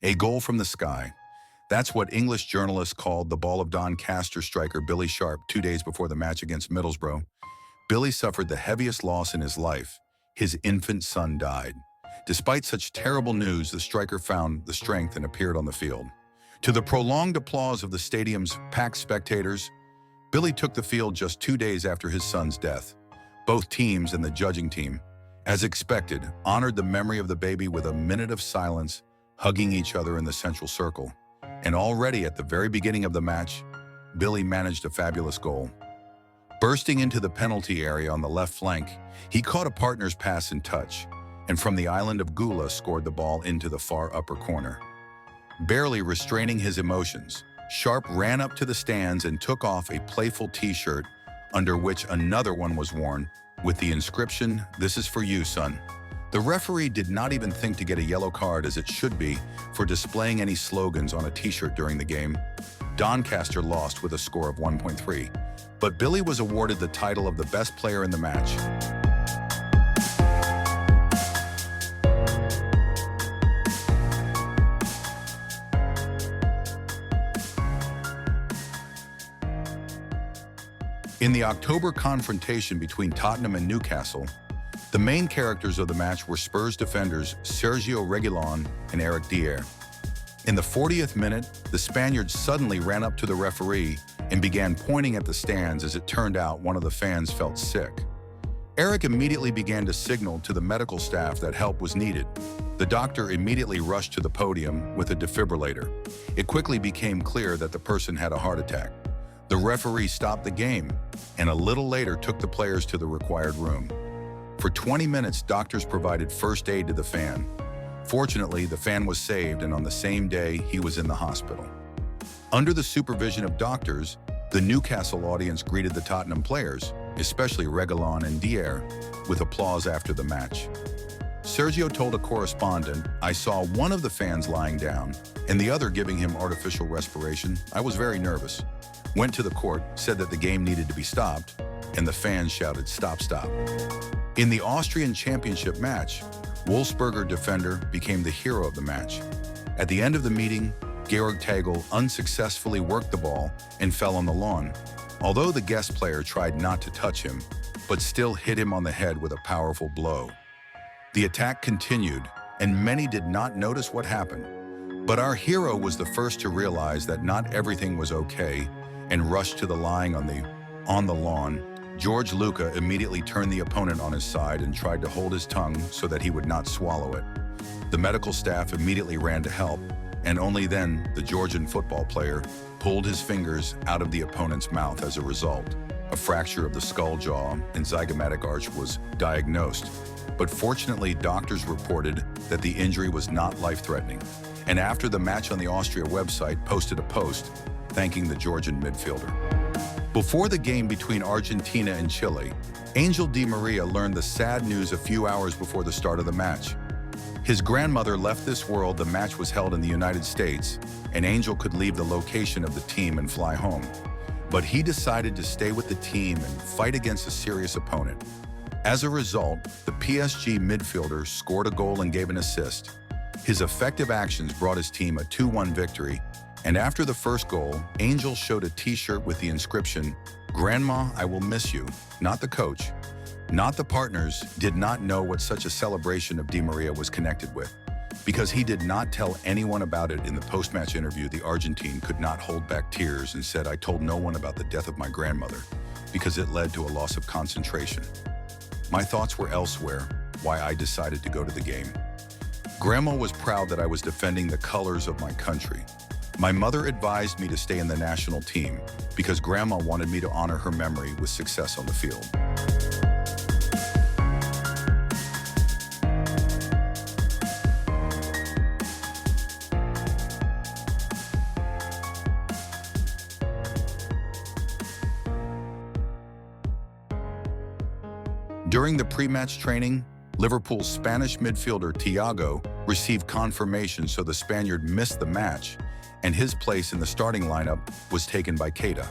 A goal from the sky. That's what English journalists called the ball of Doncaster striker Billy Sharp 2 days before the match against Middlesbrough. Billy suffered the heaviest loss in his life. His infant son died. Despite such terrible news, the striker found the strength and appeared on the field. To the prolonged applause of the stadium's packed spectators, Billy took the field just 2 days after his son's death. Both teams and the judging team, as expected, honored the memory of the baby with a minute of silence, hugging each other in the central circle. And already at the very beginning of the match, Billy managed a fabulous goal. Bursting into the penalty area on the left flank, he caught a partner's pass in touch, and from the island of Gula scored the ball into the far upper corner. Barely restraining his emotions, Sharp ran up to the stands and took off a playful t-shirt under which another one was worn, with the inscription, "This is for you, son." The referee did not even think to get a yellow card, as it should be, for displaying any slogans on a t-shirt during the game. Doncaster lost with a score of 1.3, but Billy was awarded the title of the best player in the match. In the October confrontation between Tottenham and Newcastle, the main characters of the match were Spurs defenders Sergio Reguilón and Eric Dier. In the 40th minute, the Spaniards suddenly ran up to the referee and began pointing at the stands. As it turned out, one of the fans felt sick. Eric immediately began to signal to the medical staff that help was needed. The doctor immediately rushed to the podium with a defibrillator. It quickly became clear that the person had a heart attack. The referee stopped the game and a little later took the players to the required room. For 20 minutes, doctors provided first aid to the fan. Fortunately, the fan was saved, and on the same day, he was in the hospital. Under the supervision of doctors, the Newcastle audience greeted the Tottenham players, especially Reguilón and Dier, with applause after the match. Sergio told a correspondent, "I saw one of the fans lying down and the other giving him artificial respiration. I was very nervous. Went to the court, said that the game needed to be stopped, and the fans shouted, 'Stop, stop.'" In the Austrian Championship match, Wolfsberger defender became the hero of the match. At the end of the meeting, Georg Tegel unsuccessfully worked the ball and fell on the lawn, although the guest player tried not to touch him, but still hit him on the head with a powerful blow. The attack continued, and many did not notice what happened. But our hero was the first to realize that not everything was okay and rushed to the lying on the lawn. George Luca immediately turned the opponent on his side and tried to hold his tongue so that he would not swallow it. The medical staff immediately ran to help, and only then the Georgian football player pulled his fingers out of the opponent's mouth. As a result, a fracture of the skull jaw and zygomatic arch was diagnosed. But fortunately, doctors reported that the injury was not life-threatening. And after the match, on the Austria website posted a post thanking the Georgian midfielder. Before the game between Argentina and Chile, Angel Di Maria learned the sad news a few hours before the start of the match. His grandmother left this world. The match was held in the United States, and Angel could leave the location of the team and fly home. But he decided to stay with the team and fight against a serious opponent. As a result, the PSG midfielder scored a goal and gave an assist. His effective actions brought his team a 2-1 victory, and after the first goal, Angel showed a t-shirt with the inscription, "Grandma, I will miss you," not the coach. Not the partners did not know what such a celebration of Di Maria was connected with. Because he did not tell anyone about it in the post-match interview, the Argentine could not hold back tears and said, "I told no one about the death of my grandmother because it led to a loss of concentration. My thoughts were elsewhere, why I decided to go to the game. Grandma was proud that I was defending the colors of my country. My mother advised me to stay in the national team because Grandma wanted me to honor her memory with success on the field." During the pre-match training, Liverpool's Spanish midfielder Thiago received confirmation, so the Spaniard missed the match, and his place in the starting lineup was taken by Keita.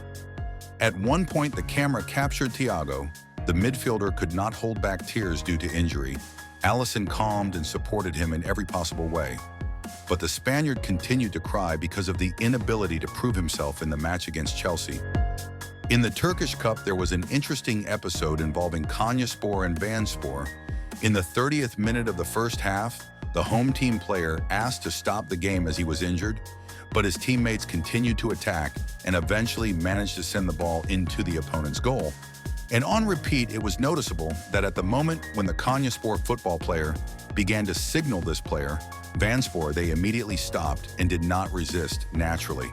At one point, the camera captured Thiago. The midfielder could not hold back tears due to injury. Alisson calmed and supported him in every possible way. but the Spaniard continued to cry because of the inability to prove himself in the match against Chelsea. In the Turkish Cup, there was an interesting episode involving Konyaspor and Vanspor. In the 30th minute of the first half, the home team player asked to stop the game as he was injured, but his teammates continued to attack and eventually managed to send the ball into the opponent's goal. And on repeat, it was noticeable that at the moment when the Konyaspor football player began to signal this player, Vanspor, they immediately stopped and did not resist naturally.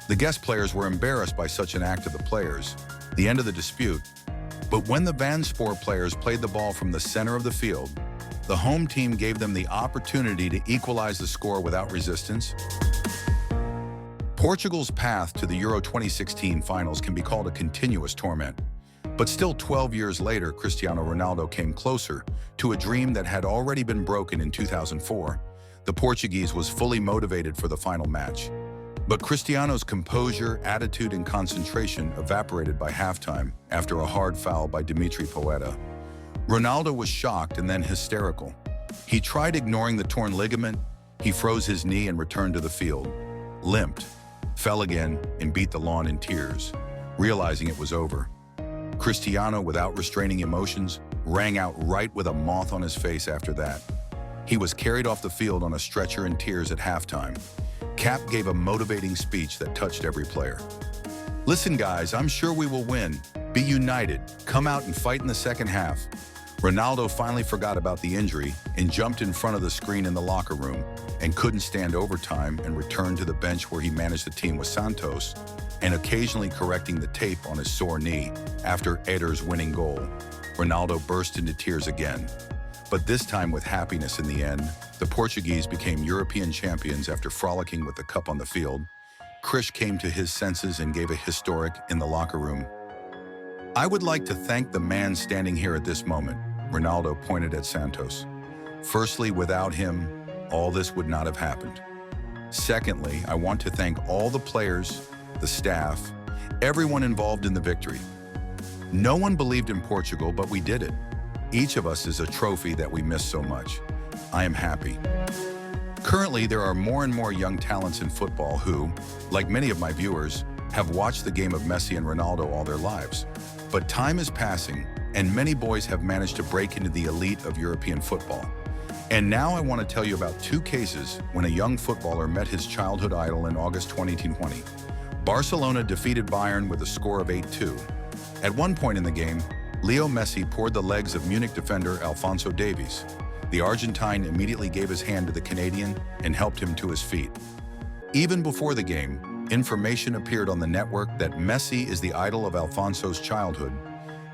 The guest players were embarrassed by such an act of the players, the end of the dispute. But when the Vanspor players played the ball from the center of the field, the home team gave them the opportunity to equalize the score without resistance. Portugal's path to the Euro 2016 finals can be called a continuous torment. But still 12 years later, Cristiano Ronaldo came closer to a dream that had already been broken in 2004. The Portuguese was fully motivated for the final match. But Cristiano's composure, attitude, and concentration evaporated by halftime after a hard foul by Dimitri Poeta. Ronaldo was shocked and then hysterical. He tried ignoring the torn ligament, he froze his knee and returned to the field, limped, fell again, and beat the lawn in tears, realizing it was over. Cristiano, without restraining emotions, rang out right with a moth on his face after that. He was carried off the field on a stretcher in tears at halftime. Cap gave a motivating speech that touched every player. "Listen, guys, I'm sure we will win. Be united. Come out and fight in the second half." Ronaldo finally forgot about the injury and jumped in front of the screen in the locker room and couldn't stand overtime and returned to the bench where he managed the team with Santos and occasionally correcting the tape on his sore knee after Eder's winning goal. Ronaldo burst into tears again. But this time with happiness in the end, the Portuguese became European champions after frolicking with the cup on the field. Krish came to his senses and gave a historic in the locker room. "I would like to thank the man standing here at this moment," Ronaldo pointed at Santos. "Firstly, without him, all this would not have happened. Secondly, I want to thank all the players, the staff, everyone involved in the victory. No one believed in Portugal, but we did it. Each of us is a trophy that we miss so much. I am happy." Currently, there are more and more young talents in football who, like many of my viewers, have watched the game of Messi and Ronaldo all their lives. But time is passing, and many boys have managed to break into the elite of European football. And now I want to tell you about two cases when a young footballer met his childhood idol in August 2020. Barcelona defeated Bayern with a score of 8-2. At one point in the game, Leo Messi poured the legs of Munich defender Alphonso Davies. The Argentine immediately gave his hand to the Canadian and helped him to his feet. Even before the game, information appeared on the network that Messi is the idol of Alphonso's childhood.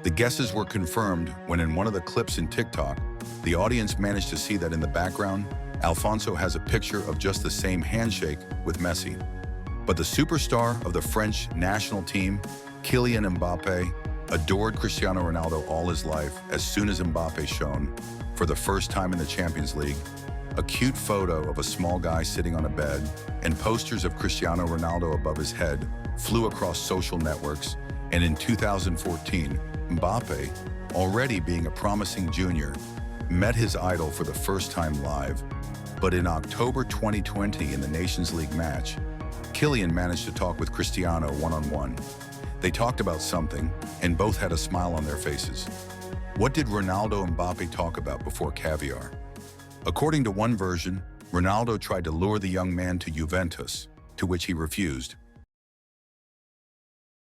The guesses were confirmed when in one of the clips in TikTok, the audience managed to see that in the background, Alphonso has a picture of just the same handshake with Messi. But the superstar of the French national team, Kylian Mbappé, adored Cristiano Ronaldo all his life as soon as Mbappé shone, for the first time in the Champions League, a cute photo of a small guy sitting on a bed and posters of Cristiano Ronaldo above his head flew across social networks, and in 2014, Mbappé, already being a promising junior, met his idol for the first time live. But in October 2020 in the Nations League match, Kylian managed to talk with Cristiano one-on-one. They talked about something, and both had a smile on their faces. What did Ronaldo and Mbappé talk about before caviar? According to one version, Ronaldo tried to lure the young man to Juventus, to which he refused.